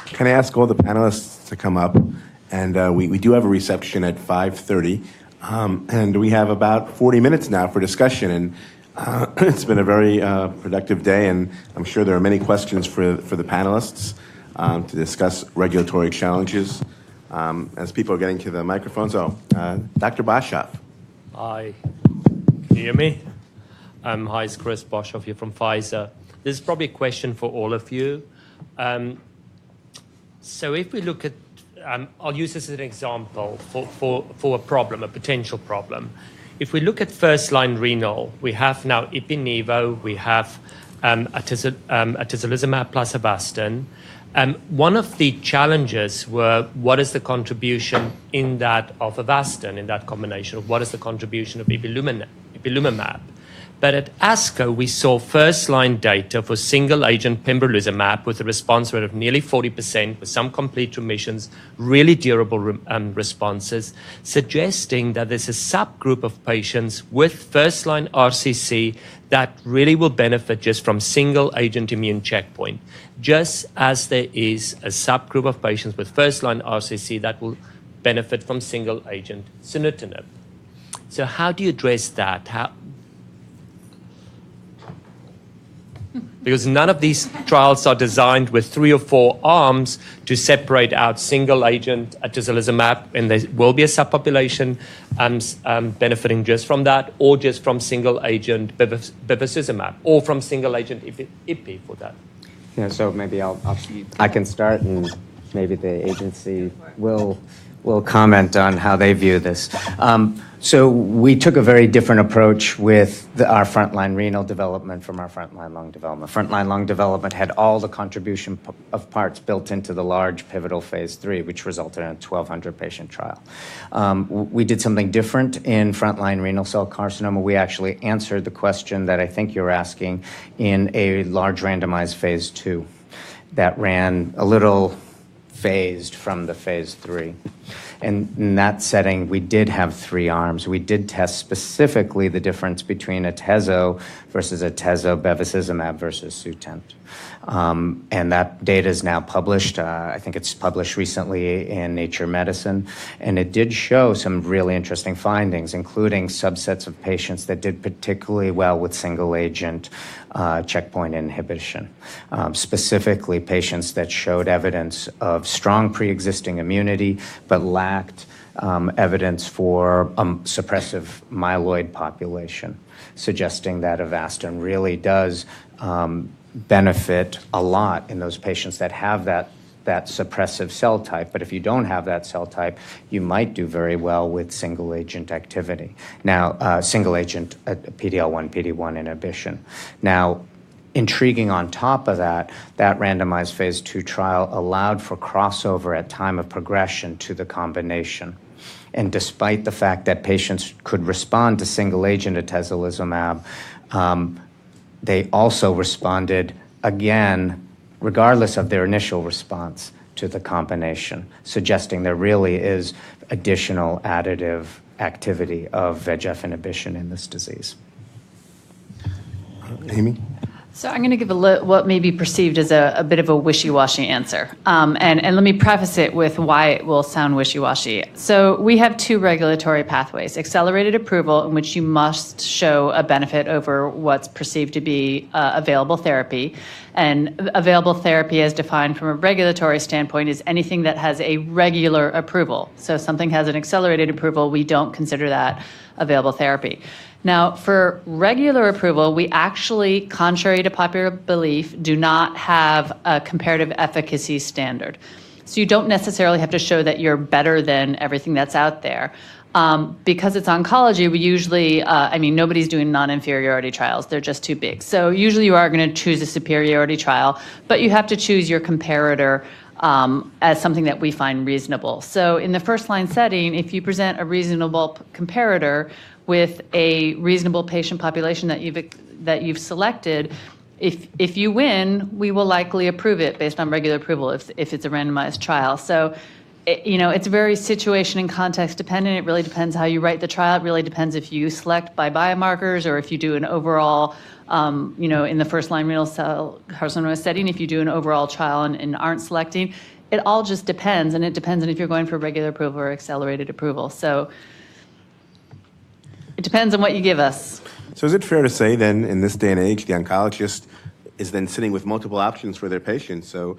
Can I ask all the panelists to come up? And we do have a reception at 5:30, and we have about 40 minutes now for discussion. And it's been a very productive day, and I'm sure there are many questions for the panelists to discuss regulatory challenges. As people are getting to the microphones, Dr. Boshoff. Hi, can you hear me? Hi, it's Chris Boshoff here from Pfizer. This is probably a question for all of you. So if we look at, I'll use this as an example for a problem, a potential problem. If we look at first-line renal, we have now Ipi/Nivo, we have atezolizumab plus Avastin. One of the challenges were what is the contribution in that of Avastin, in that combination, what is the contribution of ipilimumab? But at ASCO, we saw first-line data for single-agent pembrolizumab with a response rate of nearly 40%, with some complete remissions, really durable responses, suggesting that there's a subgroup of patients with first-line RCC that really will benefit just from single-agent immune checkpoint, just as there is a subgroup of patients with first-line RCC that will benefit from single-agent sunitinib. So how do you address that? Because none of these trials are designed with 3 or 4 arms to separate out single-agent atezolizumab, and there will be a subpopulation benefiting just from that, or just from single-agent bevacizumab, or from single-agent Ipi for that. Yeah, so maybe I can start, and maybe the agency will comment on how they view this. So we took a very different approach with our frontline renal development from our frontline lung development. Frontline lung development had all the contribution of parts built into the large pivotal phase 3, which resulted in a 1,200 patient trial. We did something different in frontline renal cell carcinoma. We actually answered the question that I think you're asking in a large randomized phase 2 that ran a little phased from the phase 3. And in that setting, we did have 3 arms. We did test specifically the difference between atezo versus atezo bevacizumab versus Sutent. And that data is now published. I think it's published recently in Nature Medicine. And it did show some really interesting findings, including subsets of patients that did particularly well with single-agent checkpoint inhibition, specifically patients that showed evidence of strong pre-existing immunity but lacked evidence for suppressive myeloid population, suggesting that Avastin really does benefit a lot in those patients that have that suppressive cell type. But if you don't have that cell type, you might do very well with single-agent activity. Now, single-agent PD-L1, PD-1 inhibition. Now, intriguing on top of that, that randomized phase 2 trial allowed for crossover at time of progression to the combination. And despite the fact that patients could respond to single-agent atezolizumab, they also responded again, regardless of their initial response to the combination, suggesting there really is additional additive activity of VEGF inhibition in this disease. Amy? So I'm going to give what may be perceived as a bit of a wishy-washy answer. And let me preface it with why it will sound wishy-washy. So we have 2 regulatory pathways: accelerated approval, in which you must show a benefit over what's perceived to be available therapy. And available therapy, as defined from a regulatory standpoint, is anything that has a regular approval. So if something has an accelerated approval, we don't consider that available therapy. Now, for regular approval, we actually, contrary to popular belief, do not have a comparative efficacy standard. So you don't necessarily have to show that you're better than everything that's out there. Because it's oncology, we usually, nobody's doing non-inferiority trials. They're just too big. So usually you are going to choose a superiority trial, but you have to choose your comparator as something that we find reasonable. So in the first-line setting, if you present a reasonable comparator with a reasonable patient population that you've selected, if you win, we will likely approve it based on regular approval if it's a randomized trial. So it's very situation and context dependent. It really depends how you write the trial. It really depends if you select by biomarkers or if you do an overall, in the first-line renal cell carcinoma setting, if you do an overall trial and aren't selecting. It all just depends, and it depends on if you're going for regular approval or accelerated approval. So it depends on what you give us. So is it fair to say then, in this day and age, the oncologist is then sitting with multiple options for their patients? So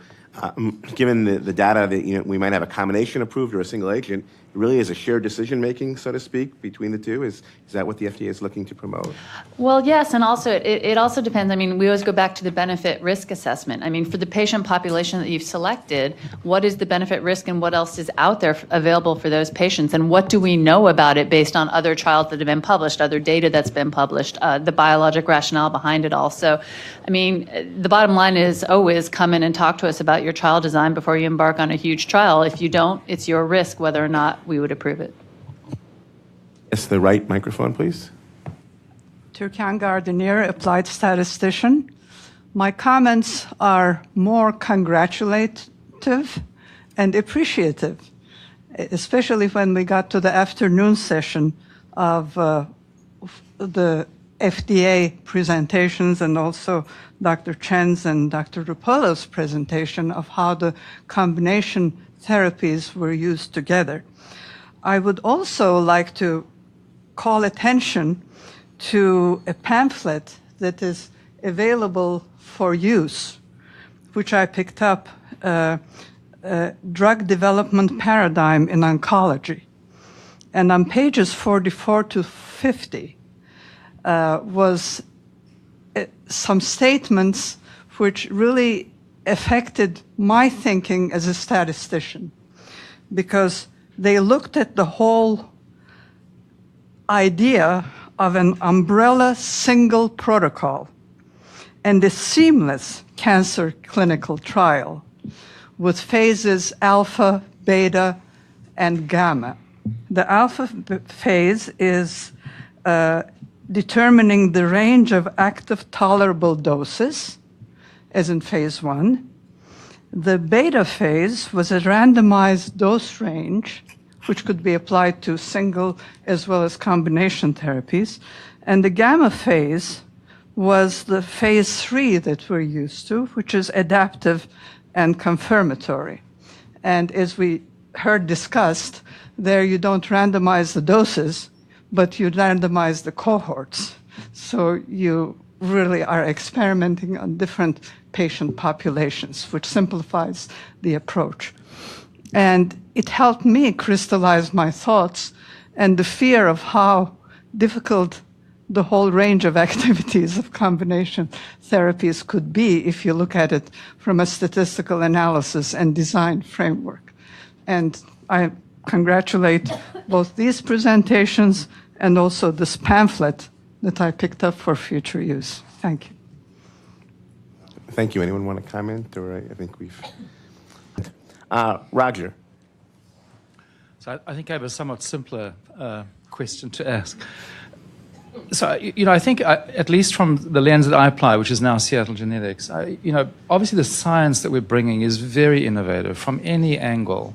given the data that we might have a combination approved or a single agent, it really is a shared decision-making, so to speak, between the two? Is that what the FDA is looking to promote? Well, yes, and also it also depends. I mean, we always go back to the benefit-risk assessment. I mean, for the patient population that you've selected, what is the benefit-risk and what else is out there available for those patients? And what do we know about it based on other trials that have been published, other data that's been published, the biologic rationale behind it all? So, I mean, the bottom line is always come in and talk to us about your trial design before you embark on a huge trial. If you don't, it's your risk whether or not we would approve it. Yes, the right microphone, please. Türkan Gardiner, applied statistician. My comments are more congratulative and appreciative, especially when we got to the afternoon session of the FDA presentations and also Dr. Chen's and Dr. Rupolo's presentation of how the combination therapies were used together. I would also like to call attention to a pamphlet that is available for use, which I picked up, Drug Development Paradigm in Oncology. And on pages 44 to 50 was some statements which really affected my thinking as a statistician, because they looked at the whole idea of an umbrella single protocol and a seamless cancer clinical trial with phases alpha, beta, and gamma. The alpha phase is determining the range of active tolerable doses, as in phase 1. The beta phase was a randomized dose range, which could be applied to single as well as combination therapies. And the gamma phase was the phase 3 that we're used to, which is adaptive and confirmatory. And as we heard discussed, there you don't randomize the doses, but you randomize the cohorts. So you really are experimenting on different patient populations, which simplifies the approach. And it helped me crystallize my thoughts and the fear of how difficult the whole range of activities of combination therapies could be if you look at it from a statistical analysis and design framework. And I congratulate both these presentations and also this pamphlet that I picked up for future use. Thank you. Thank you. Anyone want to comment? Or I think we've... Roger. So I think I have a somewhat simpler question to ask. So, I think, at least from the lens that I apply, which is now Seattle Genetics, obviously the science that we're bringing is very innovative from any angle.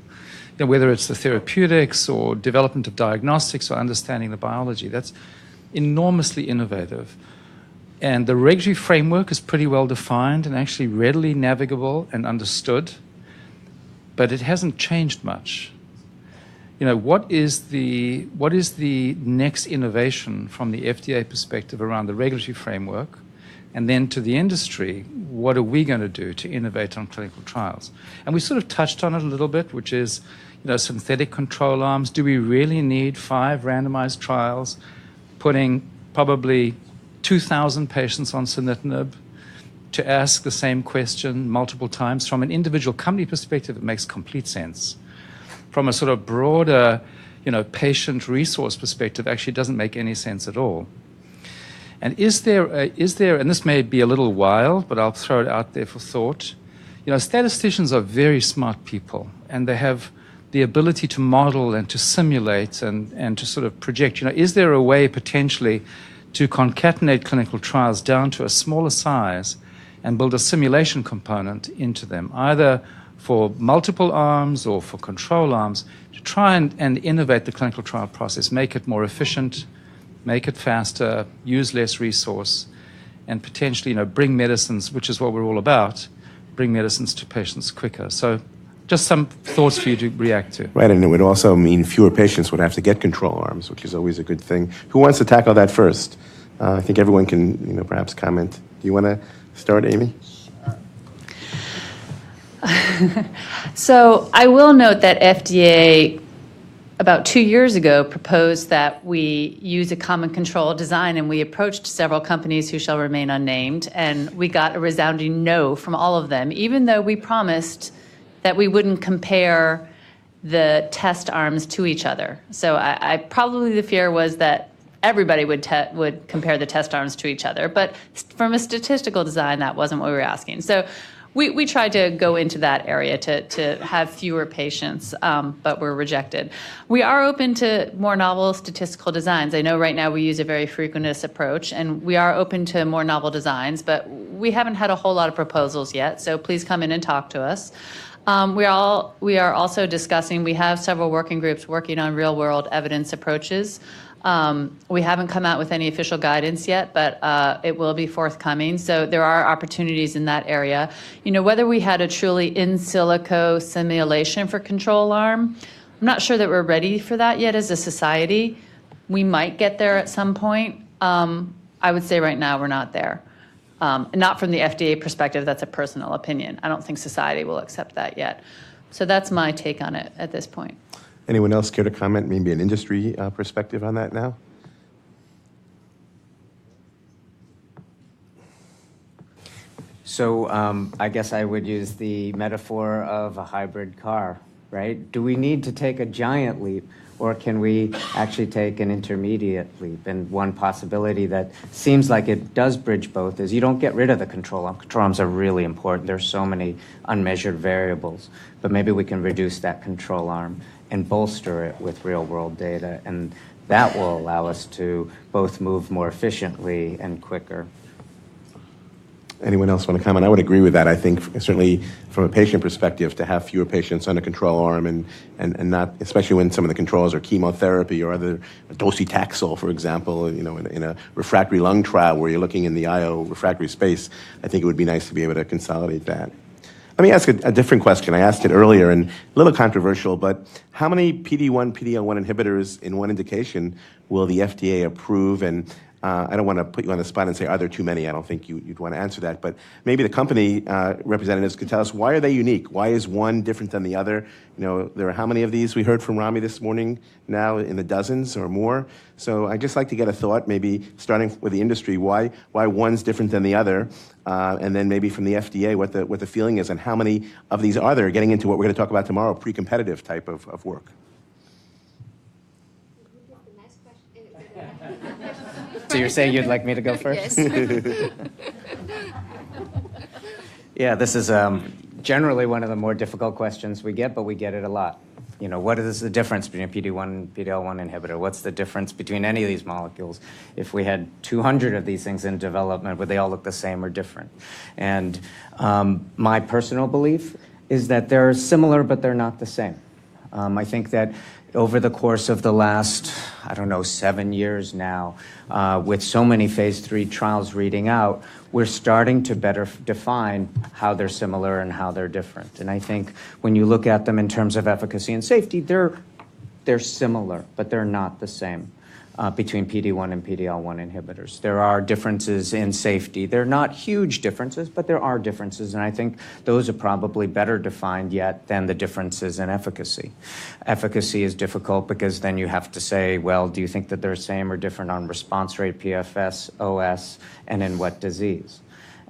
Whether it's the therapeutics or development of diagnostics or understanding the biology, that's enormously innovative. And the regulatory framework is pretty well defined and actually readily navigable and understood, but it hasn't changed much. What is the next innovation from the FDA perspective around the regulatory framework? And then to the industry, what are we going to do to innovate on clinical trials? And we sort of touched on it a little bit, which is, synthetic control arms. Do we really need 5 randomized trials, putting probably 2,000 patients on sunitinib to ask the same question multiple times? From an individual company perspective, it makes complete sense. From a sort of broader, patient resource perspective, actually doesn't make any sense at all. And is there, and this may be a little wild, but I'll throw it out there for thought. Statisticians are very smart people, and they have the ability to model and to simulate and to sort of project. Is there a way potentially to concatenate clinical trials down to a smaller size and build a simulation component into them, either for multiple arms or for control arms to try and innovate the clinical trial process, make it more efficient, make it faster, use less resource, and potentially, bring medicines, which is what we're all about, bring medicines to patients quicker. So just some thoughts for you to react to. Right, and it would also mean fewer patients would have to get control arms, which is always a good thing. Who wants to tackle that first? I think everyone can, perhaps comment. Do you want to start, Amy? So I will note that FDA, about 2 years ago, proposed that we use a common control design, and we approached several companies who shall remain unnamed, and we got a resounding no from all of them, even though we promised that we wouldn't compare the test arms to each other. So I probably the fear was that everybody would compare the test arms to each other, but from a statistical design, that wasn't what we were asking. So we tried to go into that area to have fewer patients, but were rejected. We are open to more novel statistical designs. I know right now we use a very frequentist approach, and we are open to more novel designs, but we haven't had a whole lot of proposals yet, so please come in and talk to us. We are also discussing, we have several working groups working on real-world evidence approaches. We haven't come out with any official guidance yet, but it will be forthcoming. So there are opportunities in that area. Whether we had a truly in silico simulation for control arm, I'm not sure that we're ready for that yet as a society. We might get there at some point. I would say right now we're not there. Not from the FDA perspective, that's a personal opinion. I don't think society will accept that yet. So that's my take on it at this point. Anyone else care to comment, maybe an industry perspective on that now? So I guess I would use the metaphor of a hybrid car, right? Do we need to take a giant leap, or can we actually take an intermediate leap? And one possibility that seems like it does bridge both is you don't get rid of the control arm. Control arms are really important. There's so many unmeasured variables, but maybe we can reduce that control arm and bolster it with real-world data, and that will allow us to both move more efficiently and quicker. Anyone else want to comment? I would agree with that. I think certainly from a patient perspective, to have fewer patients on a control arm and not, especially when some of the controls are chemotherapy or other docetaxel, for example, in a refractory lung trial where you're looking in the IO refractory space, I think it would be nice to be able to consolidate that. Let me ask a different question. I asked it earlier and a little controversial, but how many PD-1, PD-L1 inhibitors in one indication will the FDA approve? And I don't want to put you on the spot and say, are there too many? I don't think you'd want to answer that. But maybe the company representatives could tell us, why are they unique? Why is one different than the other? There are how many of these we heard from Rami this morning now, in the dozens or more? So I'd just like to get a thought, maybe starting with the industry, why one's different than the other, and then maybe from the FDA what the feeling is and how many of these are there, getting into what we're going to talk about tomorrow, pre-competitive type of work. So you're saying you'd like me to go first? Yes. Yeah, this is generally one of the more difficult questions we get, but we get it a lot. What is the difference between a PD-1 and PD-L1 inhibitor? What's the difference between any of these molecules? If we had 200 of these things in development, would they all look the same or different? And my personal belief is that they're similar, but they're not the same. I think that over the course of the last, 7 years now, with so many phase 3 trials reading out, we're starting to better define how they're similar and how they're different. And I think when you look at them in terms of efficacy and safety, they're similar, but they're not the same between PD-1 and PD-L1 inhibitors. There are differences in safety. They're not huge differences, but there are differences, and I think those are probably better defined yet than the differences in efficacy. Efficacy is difficult because then you have to say, well, do you think that they're the same or different on response rate, PFS, OS, and in what disease?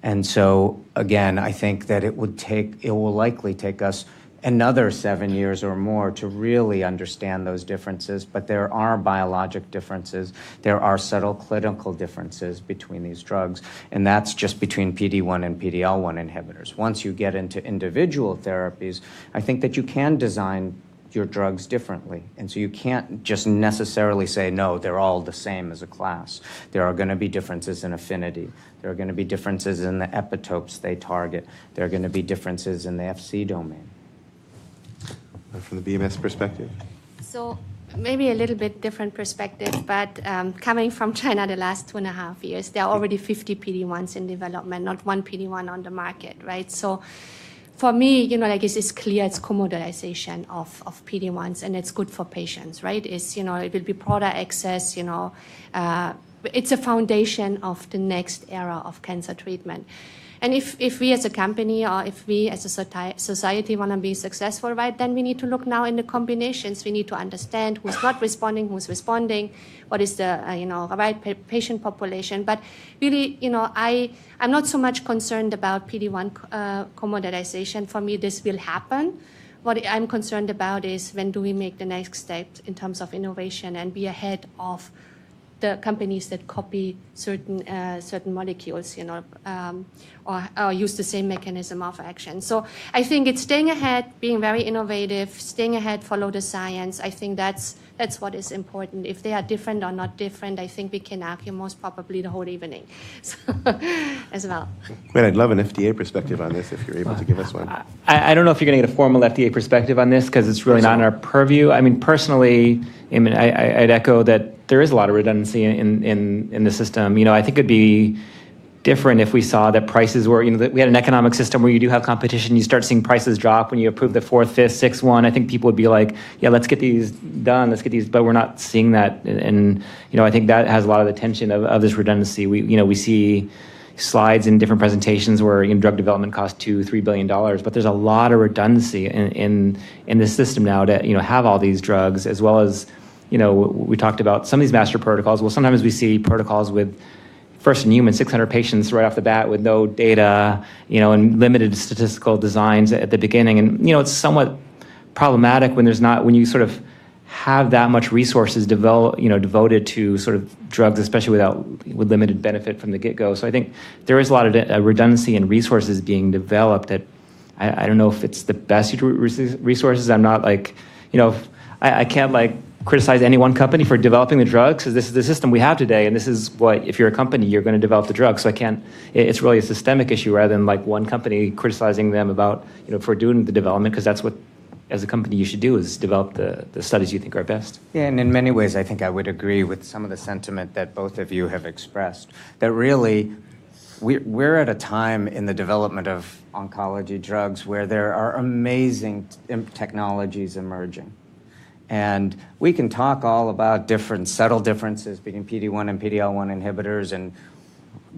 And so, again, I think that it will likely take us another 7 years or more to really understand those differences, but there are biologic differences. There are subtle clinical differences between these drugs, and that's just between PD-1 and PD-L1 inhibitors. Once you get into individual therapies, I think that you can design your drugs differently, and so you can't just necessarily say, no, they're all the same as a class. There are going to be differences in affinity. There are going to be differences in the epitopes they target. There are going to be differences in the FC domain. from the BMS perspective? So maybe a little bit different perspective, but coming from China the last 2.5 years, there are already 50 PD-1s in development, not one PD-1 on the market, right? So for me, it's clear it's commoditization of PD-1s, and it's good for patients, right? It will be broader access, it's a foundation of the next era of cancer treatment. And if we as a company or if we as a society want to be successful, right, then we need to look now in the combinations. We need to understand who's not responding, who's responding, what is the right patient population. But really, I'm not so much concerned about PD-1 commoditization. For me, this will happen. What I'm concerned about is when do we make the next step in terms of innovation and be ahead of the companies that copy certain molecules, or use the same mechanism of action. So I think it's staying ahead, being very innovative, staying ahead, follow the science. I think that's what is important. If they are different or not different, I think we can argue most probably the whole evening so, as well. Man, I'd love an FDA perspective on this if you're able to give us one. I don't know if you're going to get a formal FDA perspective on this because it's really not in our purview. I mean, personally, I'd echo that there is a lot of redundancy in the system. I think it'd be different if we saw that prices were, that we had an economic system where you do have competition, you start seeing prices drop when you approve the fourth, fifth, sixth one. I think people would be like, yeah, let's get these done, but we're not seeing that. And I think that has a lot of the tension of this redundancy. We see slides in different presentations where drug development costs $2-3 billion, but there's a lot of redundancy in this system now to have all these drugs, as well as we talked about some of these master protocols. Well, sometimes we see protocols with first in human 600 patients right off the bat with no data, and limited statistical designs at the beginning. And it's somewhat problematic when you sort of have that much resources devoted to sort of drugs, especially with limited benefit from the get-go. So I think there is a lot of redundancy in resources being developed that I don't know if it's the best resources. I'm not I can't criticize any one company for developing the drugs, because this is the system we have today, and this is what, if you're a company, you're going to develop the drugs. So it's really a systemic issue rather than one company criticizing them about, for doing the development, because that's what, as a company, you should do, is develop the studies you think are best. Yeah, and in many ways, I think I would agree with some of the sentiment that both of you have expressed, that really we're at a time in the development of oncology drugs where there are amazing technologies emerging. And we can talk all about subtle differences between PD-1 and PD-L1 inhibitors and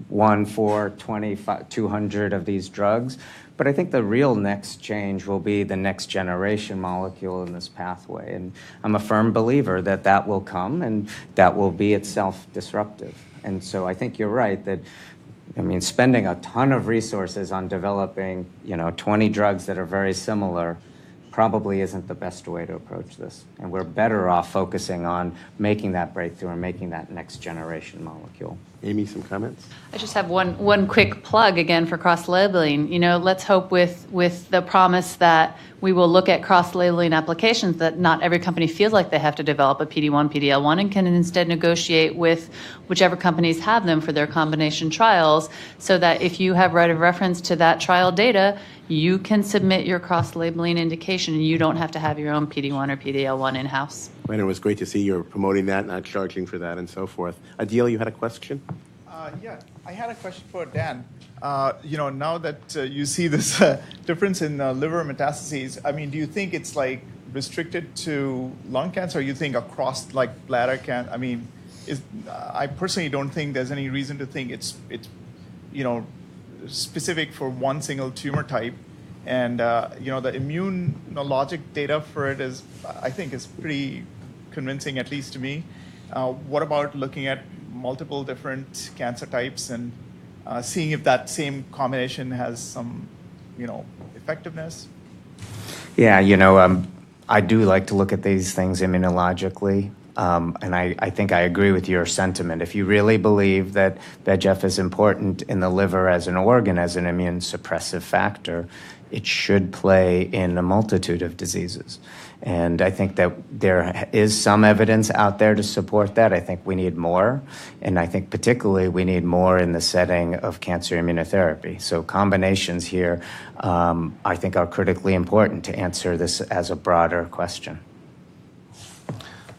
1, 4, 20, 200 of these drugs. But I think the real next change will be the next generation molecule in this pathway. And I'm a firm believer that will come and that will be itself disruptive. And so I think you're right that, spending a ton of resources on developing, 20 drugs that are very similar probably isn't the best way to approach this. And we're better off focusing on making that breakthrough and making that next generation molecule. Amy, some comments? I just have one quick plug again for cross-labeling. Let's hope with the promise that we will look at cross-labeling applications that not every company feels like they have to develop a PD-1, PD-L1, and can instead negotiate with whichever companies have them for their combination trials, so that if you have right of reference to that trial data, you can submit your cross-labeling indication and you don't have to have your own PD-1 or PD-L1 in-house. Well, it was great to see you're promoting that, not charging for that, and so forth. Adil, you had a question? Yeah, I had a question for Dan. Now that you see this difference in liver metastases, do you think it's restricted to lung cancer, or you think across bladder cancer? I personally don't think there's any reason to think it's specific for one single tumor type. And the immunologic data for it is pretty convincing, at least to me. What about looking at multiple different cancer types and seeing if that same combination has some, effectiveness? Yeah, I do like to look at these things immunologically. And I think I agree with your sentiment. If you really believe that VEGF is important in the liver as an organ, as an immune suppressive factor, it should play in a multitude of diseases. And I think that there is some evidence out there to support that. I think we need more. And I think particularly we need more in the setting of cancer immunotherapy. So combinations here, I think, are critically important to answer this as a broader question.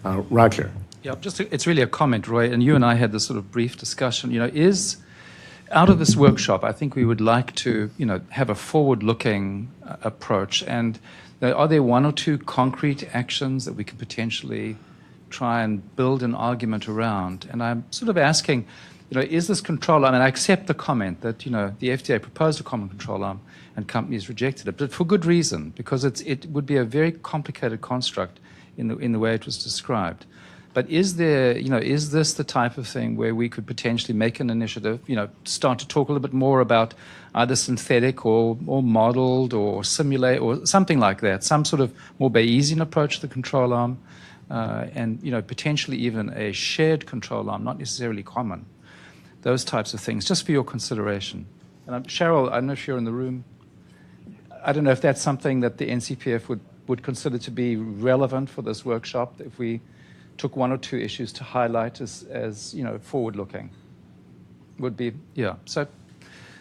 Roger. Yeah, it's really a comment, Roy, and you and I had this sort of brief discussion. Out of this workshop, I think we would like to, have a forward-looking approach. And are there one or two concrete actions that we could potentially try and build an argument around? And I'm sort of asking, is this control arm, and I accept the comment that, the FDA proposed a common control arm and companies rejected it, but for good reason, because it would be a very complicated construct in the way it was described. But is this the type of thing where we could potentially make an initiative, start to talk a little bit more about either synthetic or modeled or simulate or something like that, some sort of more Bayesian approach to the control arm, and potentially even a shared control arm, not necessarily common. Those types of things, just for your consideration. And Cheryl, I don't know if you're in the room. I don't know if that's something that the NCPF would consider to be relevant for this workshop, if we took one or two issues to highlight as forward-looking. Would be, yeah. So,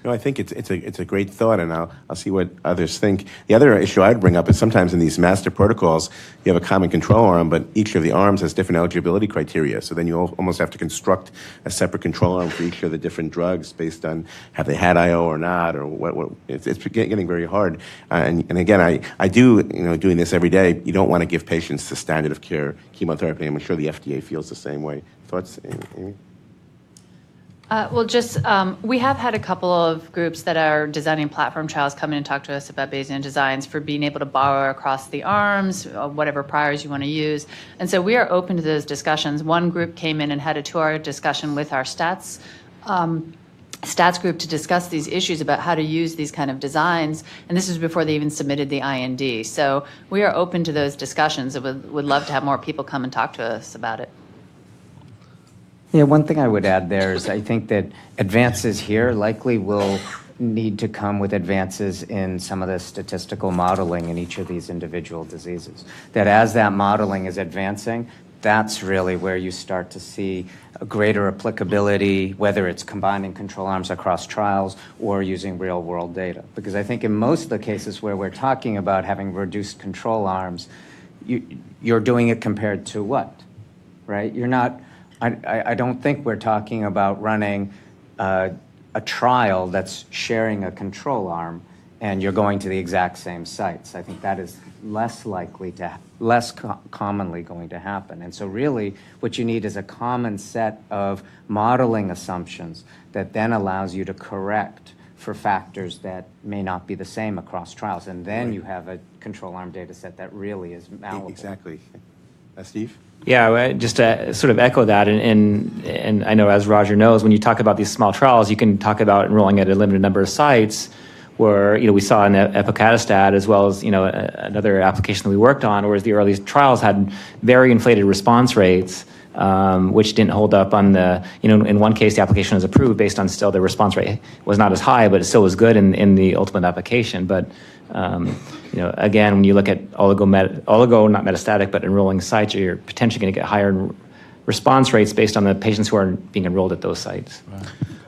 I think it's a great thought, and I'll see what others think. The other issue I'd bring up is sometimes in these master protocols, you have a common control arm, but each of the arms has different eligibility criteria. So then you almost have to construct a separate control arm for each of the different drugs based on have they had IO or not, or what it's getting very hard. And again, I do, doing this every day, you don't want to give patients the standard of care chemotherapy. I'm sure the FDA feels the same way. Thoughts, Amy? We have had a couple of groups that are designing platform trials come in and talk to us about Bayesian designs for being able to borrow across the arms, whatever priors you want to use. And so we are open to those discussions. One group came in and had a 2-hour discussion with our stats group to discuss these issues about how to use these kind of designs. And this is before they even submitted the IND. So we are open to those discussions and would love to have more people come and talk to us about it. Yeah, one thing I would add there is I think that advances here likely will need to come with advances in some of the statistical modeling in each of these individual diseases. That as that modeling is advancing, that's really where you start to see a greater applicability, whether it's combining control arms across trials or using real-world data. Because I think in most of the cases where we're talking about having reduced control arms, you're doing it compared to what, right? You're not... I don't think we're talking about running a trial that's sharing a control arm and you're going to the exact same sites. I think that is less commonly going to happen. And so really what you need is a common set of modeling assumptions that then allows you to correct for factors that may not be the same across trials. And then you have a control arm data set that really is malleable. Exactly. Steve? Yeah, just to sort of echo that, and I know, as Roger knows, when you talk about these small trials, you can talk about enrolling at a limited number of sites, where we saw in the epacadostat, as well as another application that we worked on, whereas the early trials had very inflated response rates, which didn't hold up on the, in one case the application was approved based on still the response rate was not as high, but it still was good in the ultimate application. But again, when you look at oligo, not metastatic, but enrolling sites, you're potentially going to get higher response rates based on the patients who are being enrolled at those sites. Right.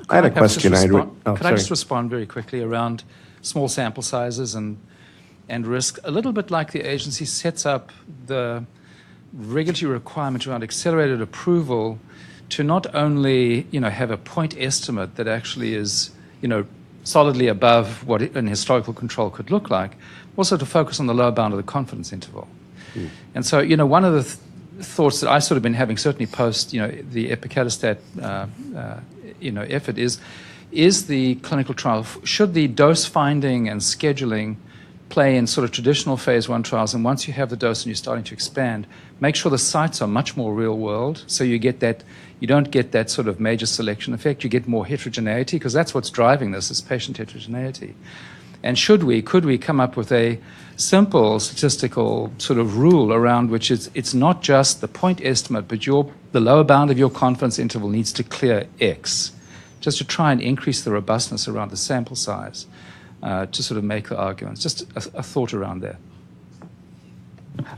I had a question. Could I just respond very quickly around small sample sizes and risk? A little bit like the agency sets up the regulatory requirement around accelerated approval to not only have a point estimate that actually is solidly above what an historical control could look like, also to focus on the lower bound of the confidence interval. And so one of the thoughts that I've sort of been having, certainly post the epacadostat effort, is the clinical trial, should the dose finding and scheduling play in sort of traditional phase 1 trials, and once you have the dose and you're starting to expand, make sure the sites are much more real world, so you don't get that sort of major selection effect, you get more heterogeneity, because that's what's driving this, is patient heterogeneity. And could we come up with a simple statistical sort of rule around which it's not just the point estimate, but the lower bound of your confidence interval needs to clear X, just to try and increase the robustness around the sample size. to sort of make the arguments. Just a thought around there.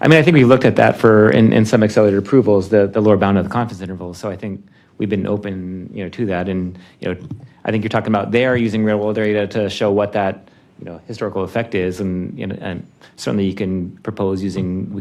I mean, I think we looked at that in some accelerated approvals, the lower bound of the confidence interval. So I think we've been open, to that. And, I think you're talking about they are using real world data to show what that, historical effect is. And certainly you can propose we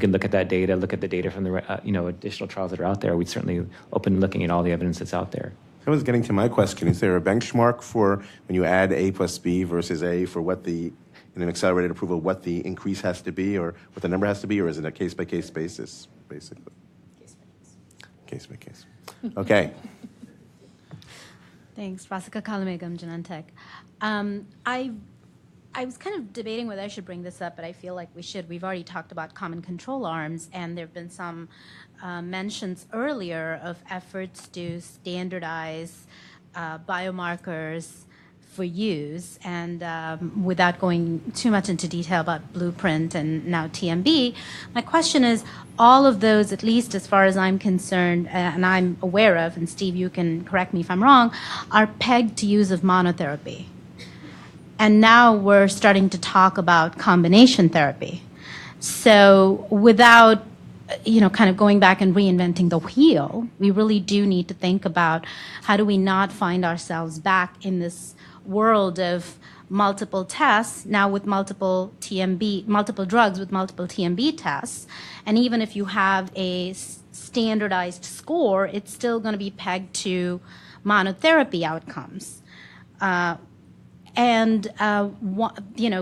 can look at that data, look at the data from the, additional trials that are out there. We'd certainly open to looking at all the evidence that's out there. I was getting to my question. Is there a benchmark for when you add A plus B versus A for what in an accelerated approval, what the increase has to be or what the number has to be, or is it a case-by-case basis, basically? Case-by-case. Okay. Thanks. Rasika Kalamegam, Genentech. I was kind of debating whether I should bring this up, but I feel like we should. We've already talked about common control arms, and there have been some mentions earlier of efforts to standardize biomarkers for use. And without going too much into detail about Blueprint and now TMB, my question is, all of those, at least as far as I'm concerned, and I'm aware of, and Steve, you can correct me if I'm wrong, are pegged to use of monotherapy. And now we're starting to talk about combination therapy. So without, kind of going back and reinventing the wheel, we really do need to think about how do we not find ourselves back in this world of multiple tests, now with multiple drugs with multiple TMB tests. And even if you have a standardized score, it's still going to be pegged to monotherapy outcomes.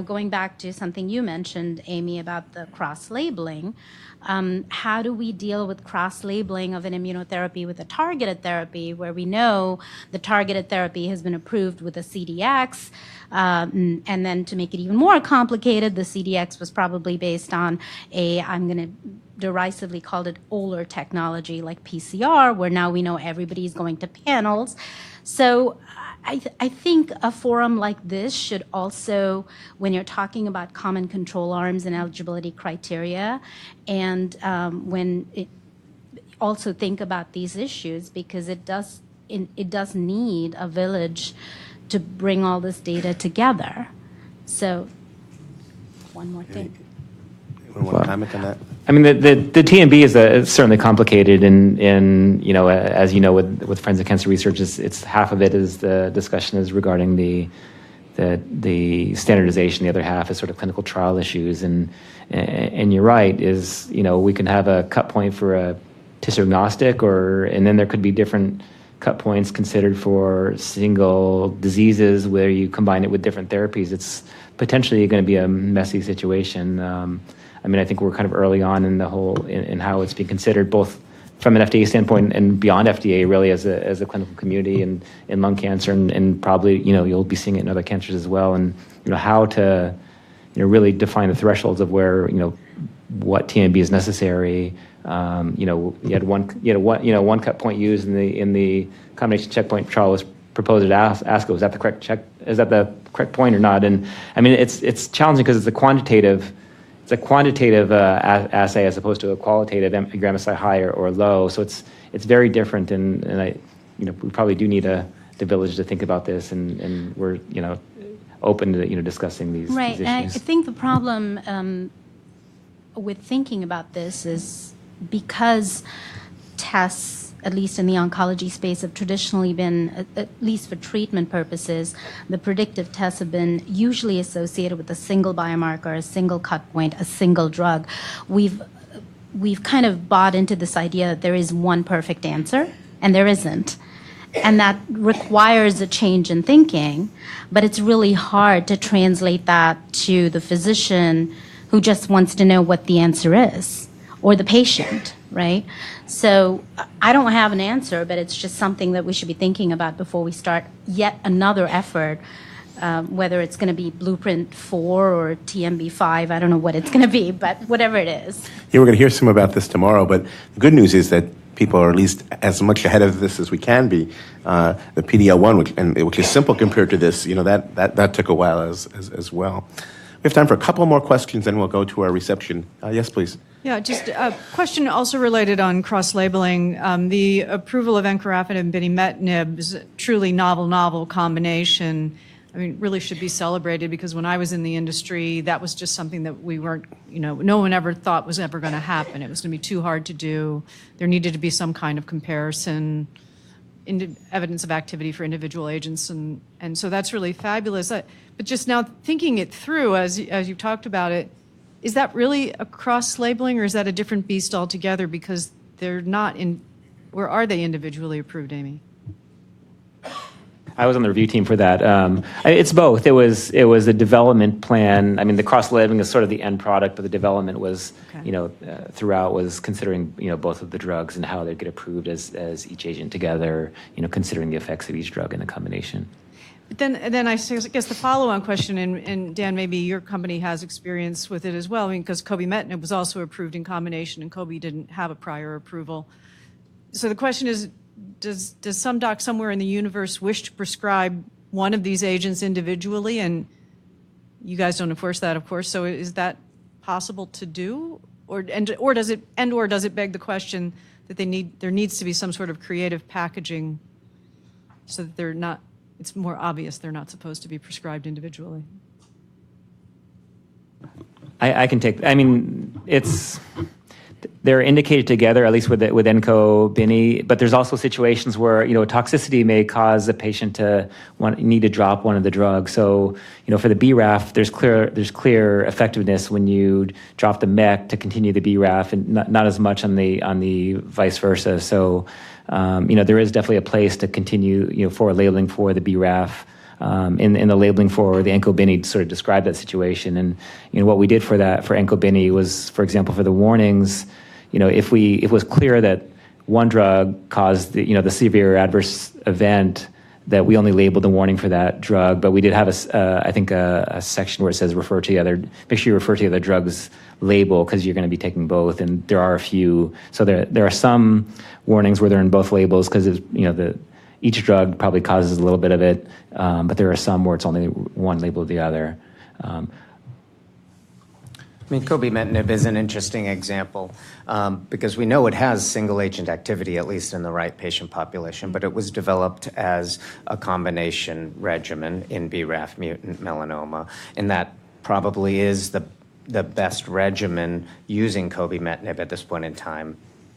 Going back to something you mentioned, Amy, about the cross-labeling, how do we deal with cross-labeling of an immunotherapy with a targeted therapy where we know the targeted therapy has been approved with a CDX, and then to make it even more complicated, the CDX was probably based on I'm going to derisively called it older technology like PCR, where now we know everybody's going to panels. So I think a forum like this should also, when you're talking about common control arms and eligibility criteria, and also think about these issues, because it does need a village to bring all this data together. So, one more thing. Anyone want to comment on that? I mean, the TMB is certainly complicated, and as you know, with forensic cancer research, it's half of it is the discussion is regarding the standardization. The other half is sort of clinical trial issues, and you're right. We can have a cut point for a tissue agnostic, and then there could be different cut points considered for single diseases where you combine it with different therapies. It's potentially going to be a messy situation. I think we're kind of early on in the whole in how it's being considered, both from an FDA standpoint and beyond FDA, really as a clinical community in lung cancer, and probably you'll be seeing it in other cancers as well, and how to really define the thresholds of where what TMB is necessary. You had one cut point used in the combination checkpoint trial was proposed at ASCO. Is that the correct point or not? And I mean it's challenging because it's a quantitative assay as opposed to a qualitative gram SI high or low. So it's very different, and we probably do need the village to think about this, and we're open to discussing these right. These And issues. I think the problem with thinking about this is because tests, at least in the oncology space, have traditionally been, at least for treatment purposes, the predictive tests have been usually associated with a single biomarker, a single cut point, a single drug. We've kind of bought into this idea that there is one perfect answer, and there isn't. And that requires a change in thinking, but it's really hard to translate that to the physician who just wants to know what the answer is, or the patient, right? So I don't have an answer, but it's just something that we should be thinking about before we start yet another effort, whether it's going to be Blueprint 4 or TMB 5. I don't know what it's going to be, but whatever it is. Yeah, we're going to hear some about this tomorrow, but the good news is that people are at least as much ahead of this as we can be. The PDL1, which is simple compared to this, that took a while as well. We have time for a couple more questions, then we'll go to our reception. Yes, please. Yeah, just a question also related on cross-labeling. The approval of encorafenib and binimetinib is a truly novel combination. I mean, really should be celebrated, because when I was in the industry, that was just something that we weren't, no one ever thought was ever going to happen. It was going to be too hard to do. There needed to be some kind of comparison, evidence of activity for individual agents, and so that's really fabulous. But just now thinking it through, as you've talked about it, is that really a cross-labeling, or is that a different beast altogether, because they're not in, or are they individually approved, Amy? I was on the review team for that. It's both. It was a development plan. I mean, the cross-labeling is sort of the end product, but the development was, throughout was considering, both of the drugs and how they'd get approved as each agent together, considering the effects of each drug in a combination. But then I guess the follow-on question, and Dan, maybe your company has experience with it as well, because cobimetinib was also approved in combination, and Cobi didn't have a prior approval. So the question is, does some doc somewhere in the universe wish to prescribe one of these agents individually? And you guys don't enforce that, of course. So is that possible to do, or does it beg the question that there needs to be some sort of creative packaging so that it's more obvious they're not supposed to be prescribed individually? I can take. I mean, they're indicated together, at least with Enco-Bini, but there's also situations where, toxicity may cause the patient to need to drop one of the drugs. So, for the BRAF, there's clear effectiveness when you drop the MEK to continue the BRAF, and not as much on the vice versa. So, there is definitely a place to continue, for labeling for the BRAF. In the labeling for the Enco-Bini to sort of describe that situation. And what we did for Enco-Bini was, for example, for the warnings, if it was clear that one drug caused the severe adverse event, that we only labeled the warning for that drug, but we did have a section where it says make sure you refer to the other drug's label, because you're going to be taking both, and there are a few. So there are some warnings where they're in both labels, because each drug probably causes a little bit of it, but there are some where it's only one label or the other. Cobimetinib is an interesting example because we know it has single-agent activity, at least in the right patient population, but it was developed as a combination regimen in BRAF mutant melanoma, and that probably is the best regimen using cobimetinib at this point in time,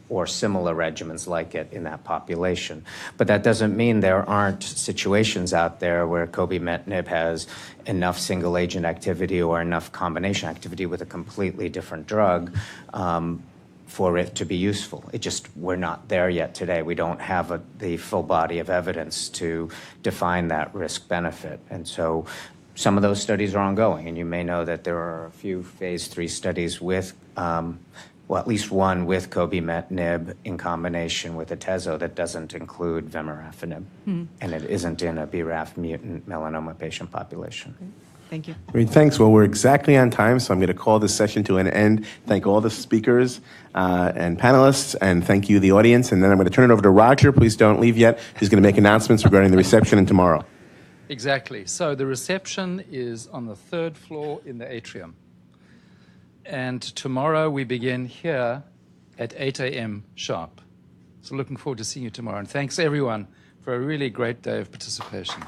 or similar regimens like it in that population. But that doesn't mean there aren't situations out there where cobimetinib has enough single-agent activity or enough combination activity with a completely different drug for it to be useful. We're not there yet today. We don't have the full body of evidence to define that risk-benefit. And so some of those studies are ongoing, and you may know that there are a few phase 3 studies with at least one with cobimetinib in combination with atezo that doesn't include vemurafenib, and it isn't in a BRAF mutant melanoma patient population. Okay. Thank you. Great, thanks. Well, we're exactly on time, so I'm going to call this session to an end. Thank all the speakers and panelists, and thank you, the audience. And then I'm going to turn it over to Roger. Please don't leave yet. He's going to make announcements regarding the reception and tomorrow. Exactly. So the reception is on the 3rd floor in the atrium. And tomorrow we begin here at 8 a.m. sharp. So looking forward to seeing you tomorrow. And thanks, everyone, for a really great day of participation.